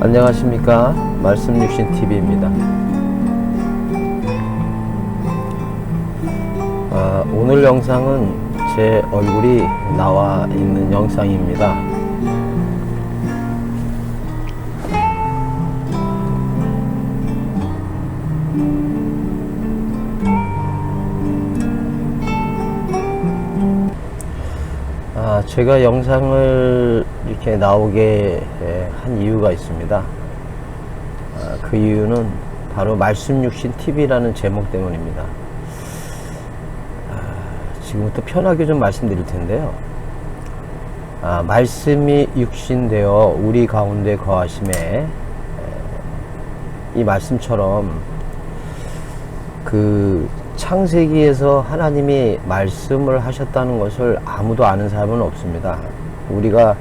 안녕하십니까. 말씀육신TV입니다. 오늘 영상은 제 얼굴이 나와 있는 영상입니다. 제가 영상을 이렇게 나오게 한 이유가 있습니다. 그 이유는 바로 말씀육신TV라는 제목 때문입니다. 지금부터 편하게 좀 말씀드릴 텐데요. 말씀이 육신되어 우리 가운데 거하심에, 이 말씀처럼 그 창세기에서 하나님이 말씀을 하셨다는 것을 아무도 아는 사람은 없습니다. 우리가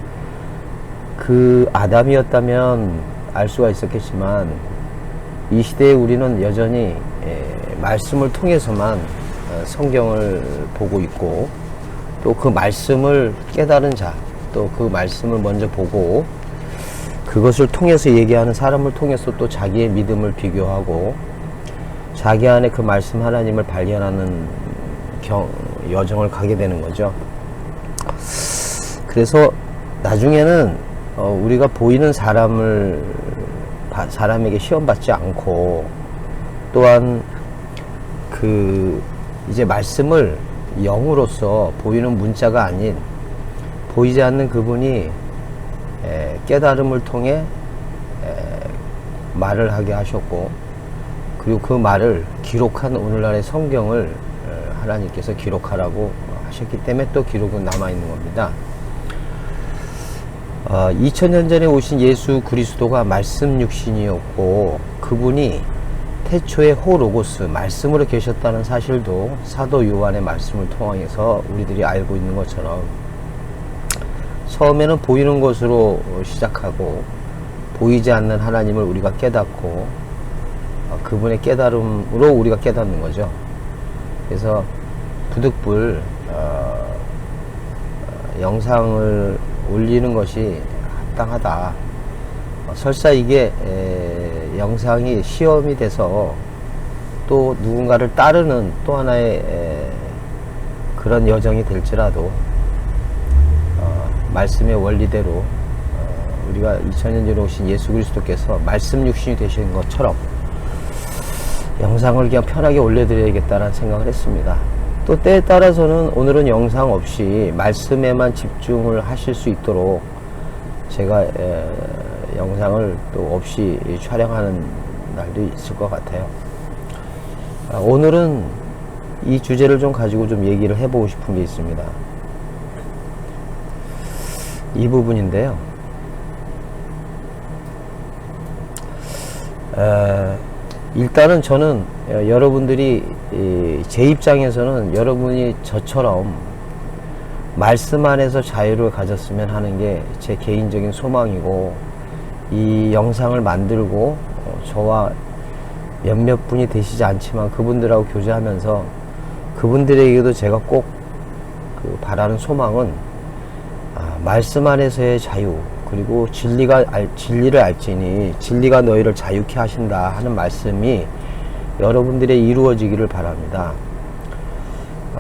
그 아담이었다면 알 수가 있었겠지만, 이 시대에 우리는 여전히 말씀을 통해서만 성경을 보고 있고, 또 그 말씀을 깨달은 자, 또 그 말씀을 먼저 보고 그것을 통해서 얘기하는 사람을 통해서 또 자기의 믿음을 비교하고 자기 안에 그 말씀 하나님을 발견하는 여정을 가게 되는 거죠. 그래서 나중에는 우리가 보이는 사람에게 시험받지 않고, 또한 이제 말씀을 영으로서 보이는 문자가 아닌, 보이지 않는 그분이 깨달음을 통해 말을 하게 하셨고, 그리고 그 말을 기록한 오늘날의 성경을 하나님께서 기록하라고 하셨기 때문에 또 기록은 남아있는 겁니다. 2000년 전에 오신 예수 그리스도가 말씀 육신이었고, 그분이 태초에 호로고스, 말씀으로 계셨다는 사실도 사도 요한의 말씀을 통해서 우리들이 알고 있는 것처럼, 처음에는 보이는 것으로 시작하고 보이지 않는 하나님을 우리가 깨닫고 그분의 깨달음으로 우리가 깨닫는 거죠. 그래서 부득불 영상을 올리는 것이 합당하다. 설사 이게 영상이 시험이 돼서 또 누군가를 따르는 또 하나의 그런 여정이 될지라도, 말씀의 원리대로 우리가 2000년 전에 오신 예수 그리스도께서 말씀 육신이 되신 것처럼 영상을 그냥 편하게 올려드려야겠다는 생각을 했습니다. 또 때에 따라서는 오늘은 영상 없이 말씀에만 집중을 하실 수 있도록 제가 영상을 또 없이 촬영하는 날도 있을 것 같아요. 오늘은 이 주제를 좀 가지고 좀 얘기를 해보고 싶은 게 있습니다. 이 부분인데요. 일단은 저는 여러분들이, 제 입장에서는 여러분이 저처럼 말씀 안에서 자유를 가졌으면 하는 게 제 개인적인 소망이고, 이 영상을 만들고 저와 몇몇 분이 되시지 않지만 그분들하고 교제하면서 그분들에게도 제가 꼭 바라는 소망은, 말씀 안에서의 자유, 그리고 진리를 알지니 진리가 너희를 자유케 하신다 하는 말씀이 여러분들의 이루어지기를 바랍니다.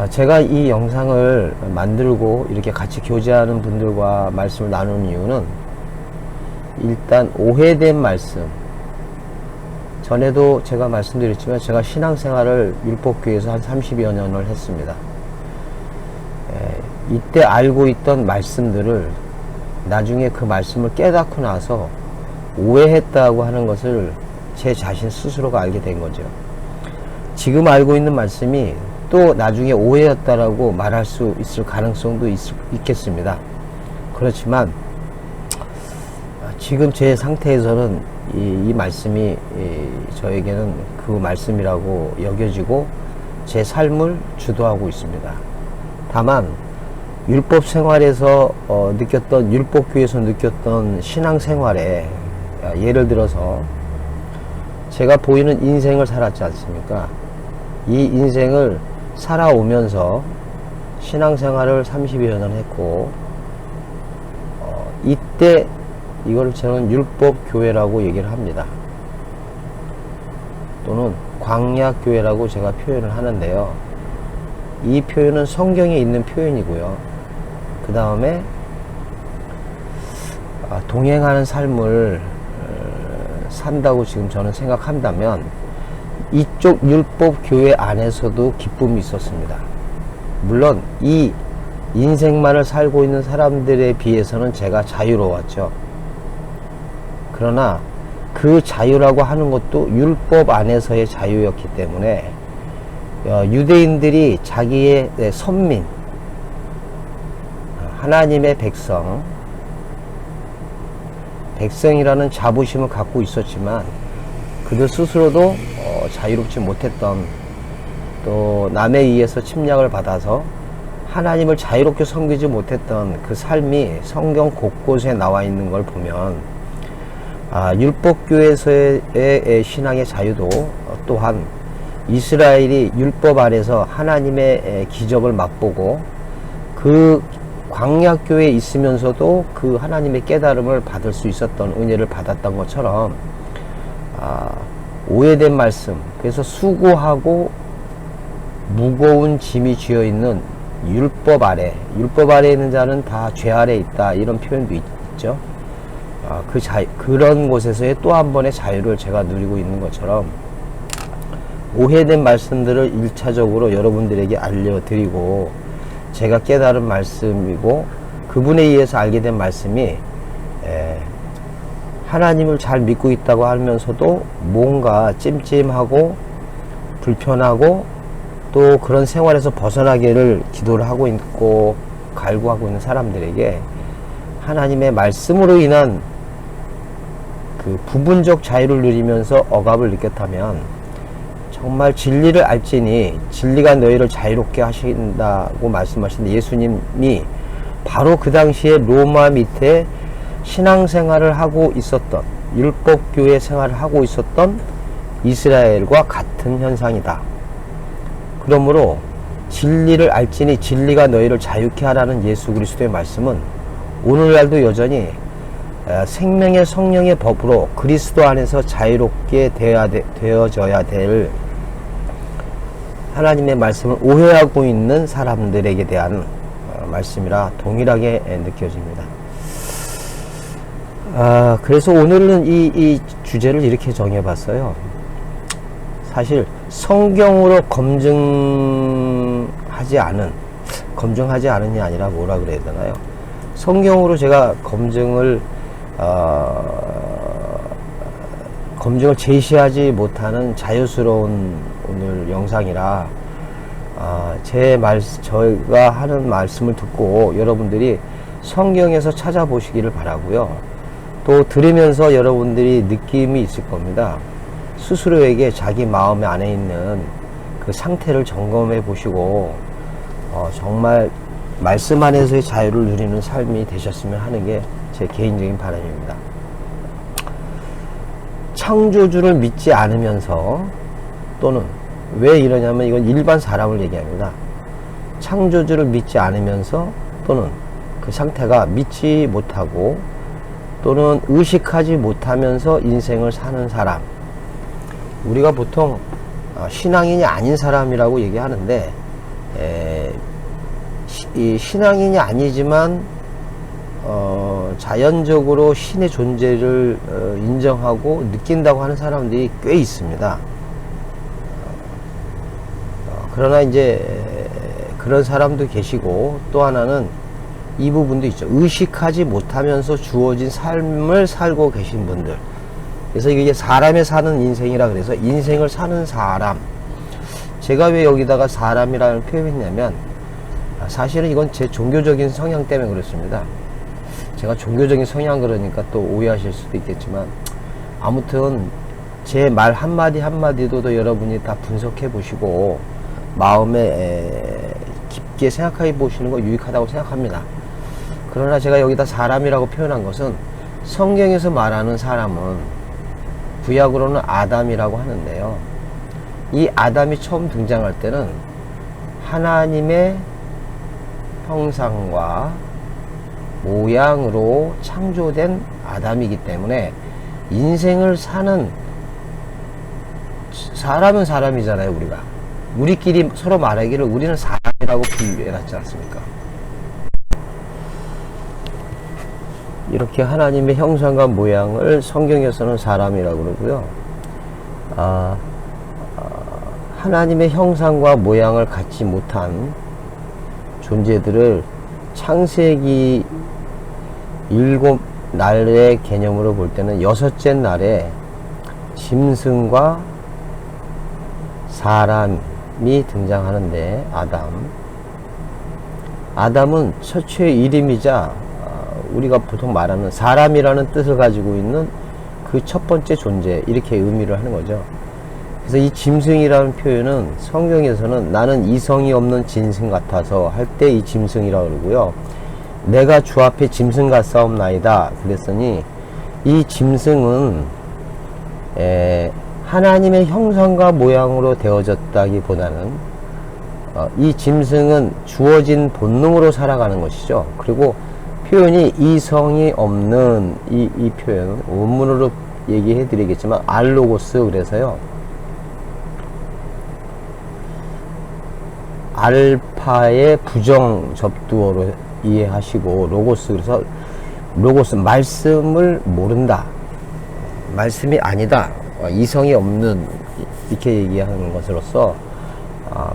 제가 이 영상을 만들고 이렇게 같이 교제하는 분들과 말씀을 나누는 이유는, 일단 오해된 말씀, 전에도 제가 말씀드렸지만 제가 신앙생활을 율법교회에서 한 30여 년을 했습니다. 이때 알고 있던 말씀들을 나중에 그 말씀을 깨닫고 나서 오해했다고 하는 것을 제 자신 스스로가 알게 된 거죠. 지금 알고 있는 말씀이 또 나중에 오해였다라고 말할 수 있을 가능성도 있겠습니다. 그렇지만 지금 제 상태에서는 이 말씀이 저에게는 그 말씀이라고 여겨지고 제 삶을 주도하고 있습니다. 다만 율법 생활에서 느꼈던, 율법교회에서 느꼈던 신앙생활에, 예를 들어서 제가 보이는 인생을 살았지 않습니까? 이 인생을 살아오면서 신앙생활을 30여 년 했고, 이때 이걸 저는 율법교회라고 얘기를 합니다. 또는 광야교회라고 제가 표현을 하는데요. 이 표현은 성경에 있는 표현이고요. 그 다음에 동행하는 삶을 산다고 지금 저는 생각한다면 이쪽 율법교회 안에서도 기쁨이 있었습니다. 물론 이 인생만을 살고 있는 사람들에 비해서는 제가 자유로웠죠. 그러나 그 자유라고 하는 것도 율법 안에서의 자유였기 때문에 유대인들이 자기의 선민, 하나님의 백성이라는 자부심을 갖고 있었지만 그들 스스로도 자유롭지 못했던, 또 남에 의해서 침략을 받아서 하나님을 자유롭게 섬기지 못했던 그 삶이 성경 곳곳에 나와 있는 걸 보면 율법교회에서의 신앙의 자유도 또한 이스라엘이 율법 아래서 하나님의 기적을 맛보고 그 광야교회에 있으면서도 그 하나님의 깨달음을 받을 수 있었던, 은혜를 받았던 것처럼 오해된 말씀, 그래서 수고하고 무거운 짐이 쥐어 있는 율법 아래 있는 자는 다 죄 아래 있다, 이런 표현도 있죠. 그런 곳에서의 또 한 번의 자유를 제가 누리고 있는 것처럼 오해된 말씀들을 1차적으로 여러분들에게 알려드리고, 제가 깨달은 말씀이고 그분에 의해서 알게 된 말씀이 하나님을 잘 믿고 있다고 하면서도 뭔가 찜찜하고 불편하고 또 그런 생활에서 벗어나기를 기도를 하고 있고 갈구하고 있는 사람들에게 하나님의 말씀으로 인한 그 부분적 자유를 누리면서 억압을 느꼈다면, 정말 진리를 알지니 진리가 너희를 자유롭게 하신다고 말씀하신 예수님이 바로 그 당시에 로마 밑에 신앙생활을 하고 있었던, 율법교회 생활을 하고 있었던 이스라엘과 같은 현상이다. 그러므로 진리를 알지니 진리가 너희를 자유케 하라는 예수 그리스도의 말씀은 오늘날도 여전히 생명의 성령의 법으로 그리스도 안에서 자유롭게 되어져야 될 하나님의 말씀을 오해하고 있는 사람들에게 대한 말씀이라 동일하게 느껴집니다. 그래서 오늘은 이 주제를 이렇게 정해봤어요. 사실 성경으로 검증하지 않은이 아니라 뭐라 그래야 되나요? 성경으로 제가 검증을 제시하지 못하는 자유스러운 오늘 영상이라 저희가 하는 말씀을 듣고 여러분들이 성경에서 찾아보시기를 바라고요. 또 들으면서 여러분들이 느낌이 있을 겁니다. 스스로에게 자기 마음 안에 있는 그 상태를 점검해 보시고 정말 말씀 안에서의 자유를 누리는 삶이 되셨으면 하는 게 제 개인적인 바람입니다. 창조주를 믿지 않으면서, 또는 왜 이러냐면 이건 일반 사람을 얘기합니다. 창조주를 믿지 않으면서 또는 그 상태가 믿지 못하고 또는 의식하지 못하면서 인생을 사는 사람, 우리가 보통 신앙인이 아닌 사람이라고 얘기하는데, 이 신앙인이 아니지만 자연적으로 신의 존재를 인정하고 느낀다고 하는 사람들이 꽤 있습니다. 그러나 이제 그런 사람도 계시고, 또 하나는 이 부분도 있죠. 의식하지 못하면서 주어진 삶을 살고 계신 분들. 그래서 이게 사람의 사는 인생이라 그래서 인생을 사는 사람. 제가 왜 여기다가 사람이라는 표현을 했냐면, 사실은 이건 제 종교적인 성향 때문에 그렇습니다. 제가 종교적인 성향 그러니까 또 오해하실 수도 있겠지만, 아무튼 제 말 한마디 한마디도 여러분이 다 분석해 보시고 마음에 깊게 생각해 보시는 거 유익하다고 생각합니다. 그러나 제가 여기다 사람이라고 표현한 것은, 성경에서 말하는 사람은 구약으로는 아담이라고 하는데요. 이 아담이 처음 등장할 때는 하나님의 형상과 모양으로 창조된 아담이기 때문에 인생을 사는 사람은 사람이잖아요. 우리끼리 서로 말하기를 우리는 사람이라고 분류해놨지 않습니까? 이렇게 하나님의 형상과 모양을 성경에서는 사람이라고 그러고요. 하나님의 형상과 모양을 갖지 못한 존재들을 창세기 7날의 개념으로 볼 때는 6째 날에 짐승과 사람이 등장하는데, 아담은 처처의 이름이자 우리가 보통 말하는 사람이라는 뜻을 가지고 있는 그 첫 번째 존재, 이렇게 의미를 하는 거죠. 그래서 이 짐승이라는 표현은 성경에서는 나는 이성이 없는 짐승 같아서 할 때 이 짐승이라고 그러고요. 내가 주 앞에 짐승 같사옵나이다 그랬으니, 이 짐승은 하나님의 형상과 모양으로 되어졌다기보다는 이 짐승은 주어진 본능으로 살아가는 것이죠. 그리고 표현이 이성이 없는 이 표현, 원문으로 얘기해 드리겠지만 알로고스, 그래서요 알파의 부정 접두어로 이해하시고, 로고스, 그래서 로고스, 말씀을 모른다, 말씀이 아니다, 이성이 없는, 이렇게 얘기하는 것으로서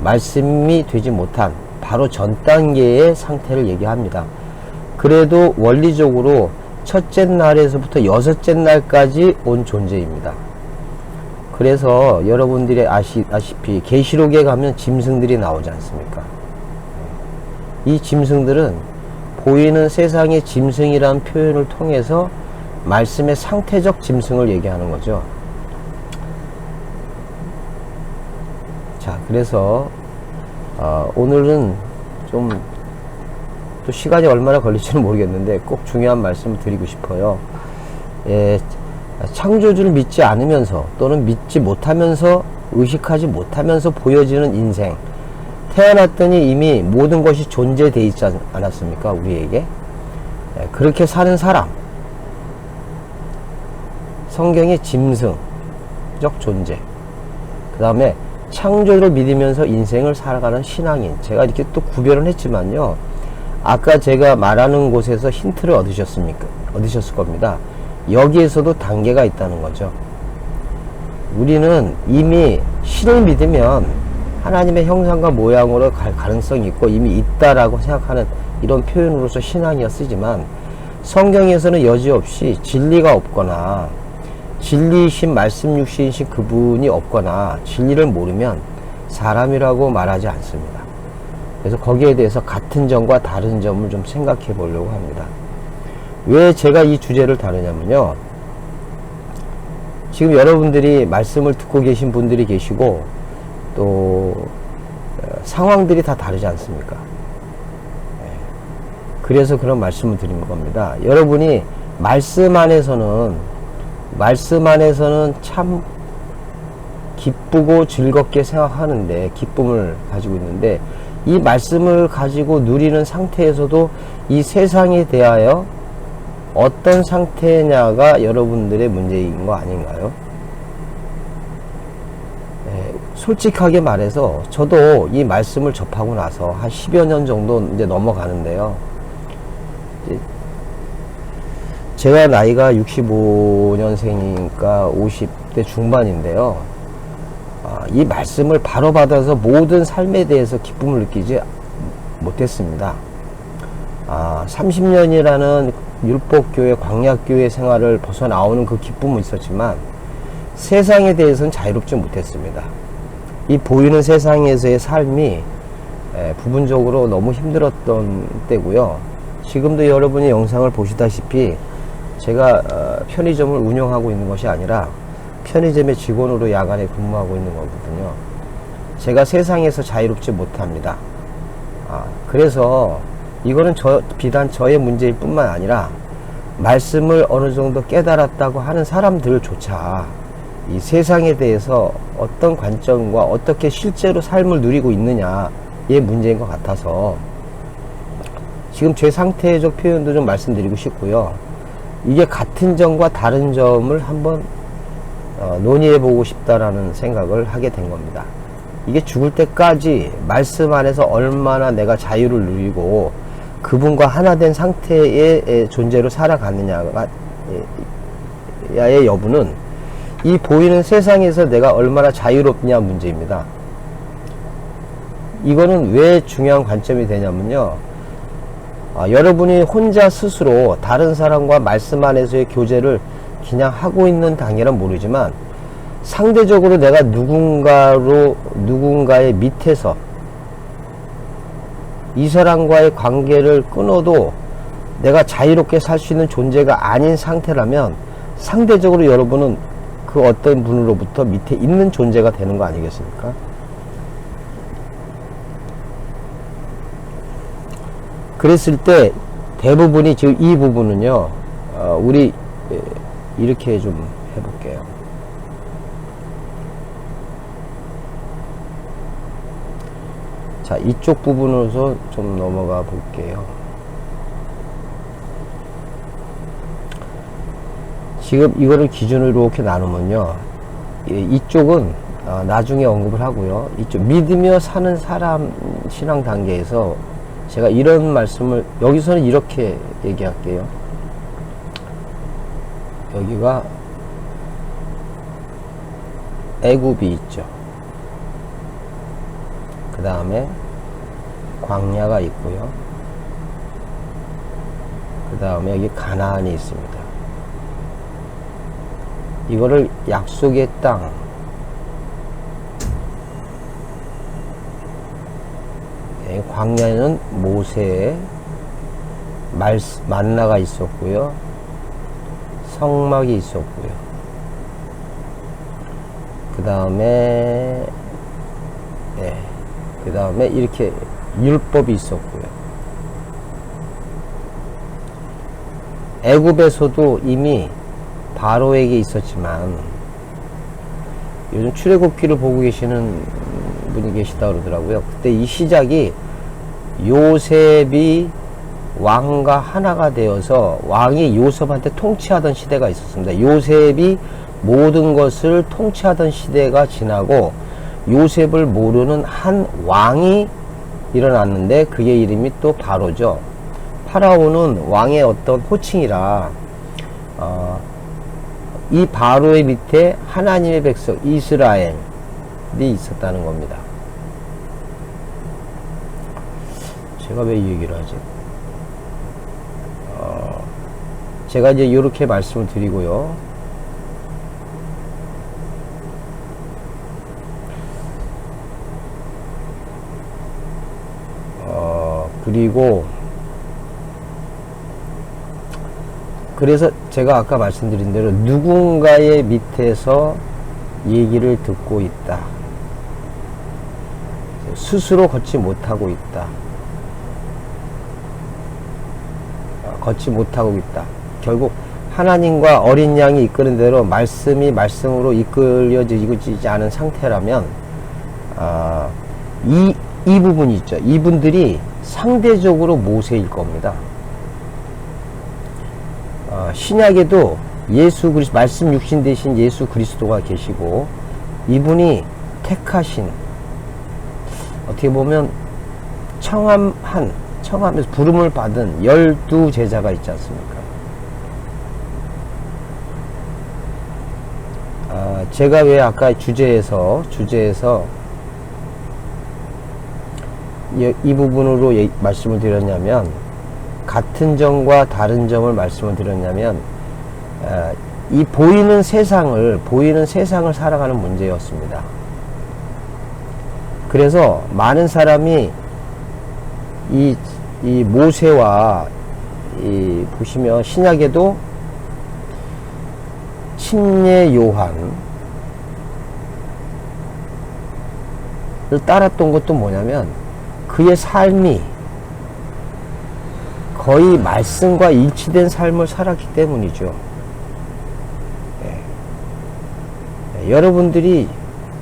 말씀이 되지 못한 바로 전 단계의 상태를 얘기합니다. 그래도 원리적으로 첫째 날에서부터 6째 날까지 온 존재입니다. 그래서 여러분들이 아시다시피 계시록에 가면 짐승들이 나오지 않습니까? 이 짐승들은 보이는 세상의 짐승이라는 표현을 통해서 말씀의 상태적 짐승을 얘기하는 거죠. 자, 그래서 오늘은 좀 또 시간이 얼마나 걸릴지는 모르겠는데 꼭 중요한 말씀을 드리고 싶어요. 창조주를 믿지 않으면서, 또는 믿지 못하면서, 의식하지 못하면서 보여지는 인생, 태어났더니 이미 모든 것이 존재되어 있지 않았습니까? 우리에게. 그렇게 사는 사람, 성경의 짐승적 존재, 그 다음에 창조를 믿으면서 인생을 살아가는 신앙인, 제가 이렇게 또 구별을 했지만요, 아까 제가 말하는 곳에서 힌트를 얻으셨을 겁니다. 여기에서도 단계가 있다는 거죠. 우리는 이미 신을 믿으면 하나님의 형상과 모양으로 갈 가능성이 있고 이미 있다라고 생각하는 이런 표현으로서 신앙이라 쓰지만, 성경에서는 여지없이 진리가 없거나 진리이신 말씀 육신이신 그분이 없거나 진리를 모르면 사람이라고 말하지 않습니다. 그래서 거기에 대해서 같은 점과 다른 점을 좀 생각해 보려고 합니다. 왜 제가 이 주제를 다루냐면요, 지금 여러분들이 말씀을 듣고 계신 분들이 계시고 또 상황들이 다 다르지 않습니까? 그래서 그런 말씀을 드린 겁니다. 여러분이 말씀 안에서는 참 기쁘고 즐겁게 생각하는데, 기쁨을 가지고 있는데, 이 말씀을 가지고 누리는 상태에서도 이 세상에 대하여 어떤 상태냐가 여러분들의 문제인 거 아닌가요? 솔직하게 말해서 저도 이 말씀을 접하고 나서 한 10여 년 정도 이제 넘어가는데요, 제가 나이가 65년생이니까 50대 중반인데요, 이 말씀을 바로 받아서 모든 삶에 대해서 기쁨을 느끼지 못했습니다. 30년이라는 율법교회, 광약교회 생활을 벗어나오는 그 기쁨은 있었지만 세상에 대해서는 자유롭지 못했습니다. 이 보이는 세상에서의 삶이 부분적으로 너무 힘들었던 때고요. 지금도 여러분이 영상을 보시다시피 제가 편의점을 운영하고 있는 것이 아니라 편의점의 직원으로 야간에 근무하고 있는 거거든요. 제가 세상에서 자유롭지 못합니다. 그래서 이거는 비단 저의 문제일 뿐만 아니라 말씀을 어느 정도 깨달았다고 하는 사람들조차 이 세상에 대해서 어떤 관점과 어떻게 실제로 삶을 누리고 있느냐의 문제인 것 같아서 지금 제 상태적 표현도 좀 말씀드리고 싶고요. 이게 같은 점과 다른 점을 한번 논의해 보고 싶다라는 생각을 하게 된 겁니다. 이게 죽을 때까지 말씀 안에서 얼마나 내가 자유를 누리고 그분과 하나 된 상태의 존재로 살아가느냐가 야의 여부는 이 보이는 세상에서 내가 얼마나 자유롭냐 문제입니다. 이거는 왜 중요한 관점이 되냐면요, 여러분이 혼자 스스로 다른 사람과 말씀 안에서의 교제를 그냥 하고 있는 당이란 모르지만 상대적으로 내가 누군가의 밑에서 이 사람과의 관계를 끊어도 내가 자유롭게 살 수 있는 존재가 아닌 상태라면 상대적으로 여러분은 그 어떤 분으로부터 밑에 있는 존재가 되는 거 아니겠습니까? 그랬을 때 대부분이 지금 이 부분은요, 우리 이렇게 좀 해볼게요. 자, 이쪽 부분으로서 좀 넘어가 볼게요. 지금 이거를 기준으로 이렇게 나누면요, 이쪽은 나중에 언급을 하고요, 이쪽 믿으며 사는 사람 신앙 단계에서 제가 이런 말씀을 여기서는 이렇게 얘기할게요. 여기가 애굽이 있죠. 그 다음에 광야가 있고요. 그 다음에 여기 가나안이 있습니다. 이거를 약속의 땅, 광야에는 모세의 만나가 있었고요, 성막이 있었고요, 그 다음에 이렇게 율법이 있었고요. 애굽에서도 이미 바로에게 있었지만 요즘 출애굽기를 보고 계시는 분이 계시다 그러더라고요. 그때 이 시작이 요셉이 왕과 하나가 되어서 왕이 요셉한테 통치하던 시대가 있었습니다. 요셉이 모든 것을 통치하던 시대가 지나고 요셉을 모르는 한 왕이 일어났는데 그의 이름이 또 바로죠. 파라오는 왕의 어떤 호칭이라 이 바로의 밑에 하나님의 백성 이스라엘이 있었다는 겁니다. 제가 왜 이 얘기를 하지? 제가 이제 이렇게 말씀을 드리고요. 그리고 그래서 제가 아까 말씀드린 대로 누군가의 밑에서 얘기를 듣고 있다. 스스로 걷지 못하고 있다. 걷지 못하고 있다. 결국 하나님과 어린 양이 이끄는 대로 말씀이 말씀으로 이끌려지지 않은 상태라면 이 부분이 있죠. 이분들이 상대적으로 모세일 겁니다. 신약에도 예수 그리스도, 말씀 육신 되신 예수 그리스도가 계시고 이분이 택하신, 어떻게 보면 청함에서 부름을 받은 12 제자가 있지 않습니까? 제가 왜 아까 주제에서 이 부분으로 말씀을 드렸냐면, 같은 점과 다른 점을 말씀을 드렸냐면, 이 보이는 세상을 살아가는 문제였습니다. 그래서 많은 사람이 이 모세와 보시면 신약에도 침례 요한을 따랐던 것도 뭐냐면 그의 삶이 거의 말씀과 일치된 삶을 살았기 때문이죠. 여러분들이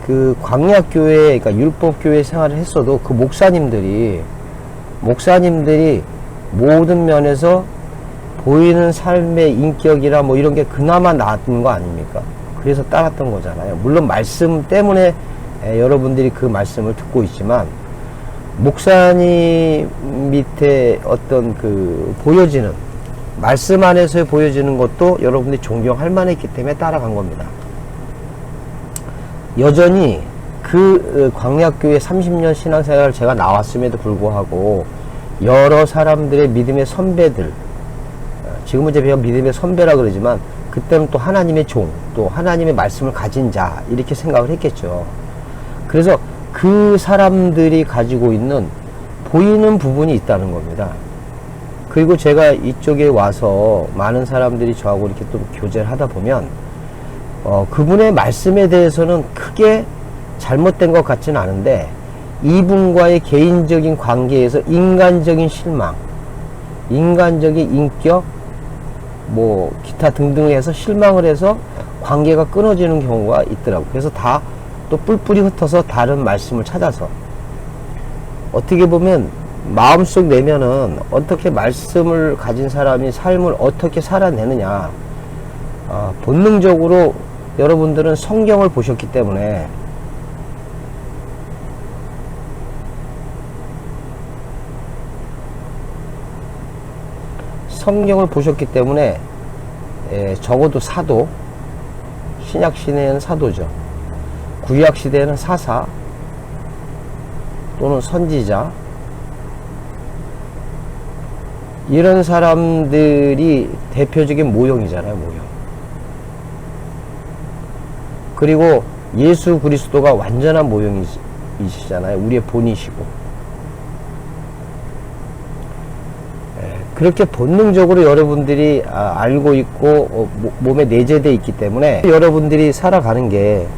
그 광야교회, 그러니까 율법교회 생활을 했어도 그 목사님들이 모든 면에서 보이는 삶의 인격이라 뭐 이런 게 그나마 나은 거 아닙니까? 그래서 따랐던 거잖아요. 물론 말씀 때문에 여러분들이 그 말씀을 듣고 있지만, 목사님 밑에 어떤 그 보여지는 말씀 안에서 보여지는 것도 여러분들이 존경할 만했기 때문에 따라간 겁니다. 여전히 그 광약교회 30년 신앙생활을 제가 나왔음에도 불구하고 여러 사람들의 믿음의 선배들, 지금은 이제 제가 믿음의 선배라 그러지만 그때는 또 하나님의 종, 또 하나님의 말씀을 가진 자, 이렇게 생각을 했겠죠. 그래서 그 사람들이 가지고 있는 보이는 부분이 있다는 겁니다. 그리고 제가 이쪽에 와서 많은 사람들이 저하고 이렇게 또 교제를 하다 보면 그분의 말씀에 대해서는 크게 잘못된 것 같지는 않은데, 이분과의 개인적인 관계에서 인간적인 실망, 인간적인 인격, 뭐 기타 등등을 해서 실망을 해서 관계가 끊어지는 경우가 있더라고요. 그래서 다 또 뿔뿔이 흩어서 다른 말씀을 찾아서, 어떻게 보면 마음속 내면은 어떻게 말씀을 가진 사람이 삶을 어떻게 살아내느냐, 본능적으로 여러분들은 성경을 보셨기 때문에 적어도 사도, 신약 시대에는 사도죠. 구약 시대에는 사사 또는 선지자, 이런 사람들이 대표적인 모형이잖아요, 모형. 그리고 예수 그리스도가 완전한 모형이시잖아요. 우리의 본이시고. 그렇게 본능적으로 여러분들이 알고 있고 몸에 내재되어 있기 때문에 여러분들이 살아가는 게